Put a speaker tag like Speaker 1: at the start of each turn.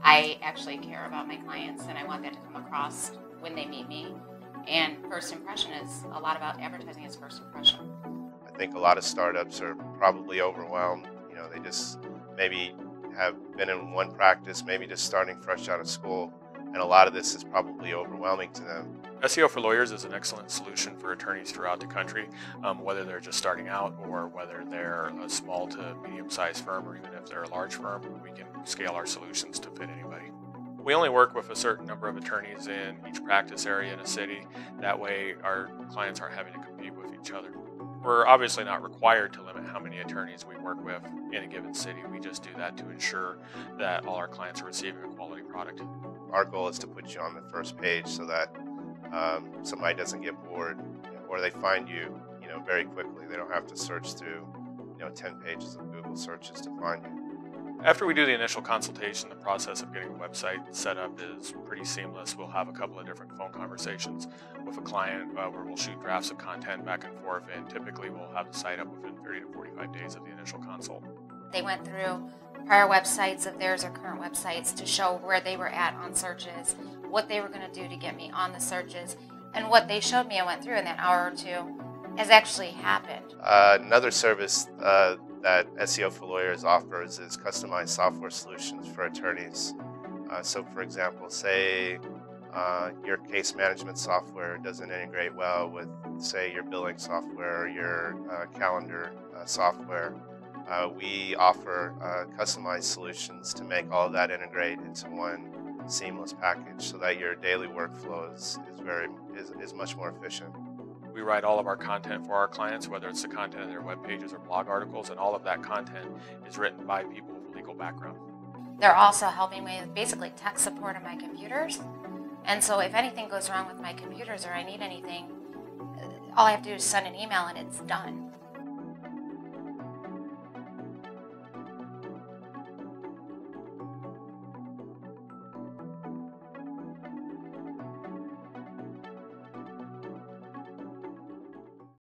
Speaker 1: I actually care about my clients and I want that to come across when they meet me. And first impression is a lot about advertising is first impression.
Speaker 2: I think a lot of startups are probably overwhelmed. They just maybe have been in one practice, maybe just starting fresh out of school, and a lot of this is probably overwhelming to them.
Speaker 3: SEO for Lawyers is an excellent solution for attorneys throughout the country, whether they're just starting out or whether they're a small to medium-sized firm, or even if they're a large firm, we can scale our solutions to fit anybody. We only work with a certain number of attorneys in each practice area in a city. That way our clients aren't having to compete with each other. We're obviously not required to limit how many attorneys we work with in a given city. We just do that to ensure that all our clients are receiving a quality product.
Speaker 2: Our goal is to put you on the first page so that somebody doesn't get bored, or they find you, very quickly. They don't have to search through, 10 pages of Google searches to find you.
Speaker 3: After we do the initial consultation, the process of getting a website set up is pretty seamless. We'll have a couple of different phone conversations with a client where we'll shoot drafts of content back and forth, and typically we'll have the site up within 30 to 45 days of the initial consult.
Speaker 1: They went through prior websites of theirs or current websites to show where they were at on searches, what they were going to do to get me on the searches, and what they showed me and went through in that hour or two has actually happened.
Speaker 2: Another service that SEO for Lawyers offers is customized software solutions for attorneys. So, for example, say your case management software doesn't integrate well with, say, your billing software or your calendar software. We offer customized solutions to make all of that integrate into one seamless package so that your daily workflow is much more efficient.
Speaker 3: We write all of our content for our clients, whether it's the content of their web pages or blog articles, and all of that content is written by people with a legal background.
Speaker 1: They're also helping me with basically tech support on my computers. And so if anything goes wrong with my computers or I need anything, all I have to do is send an email and it's done.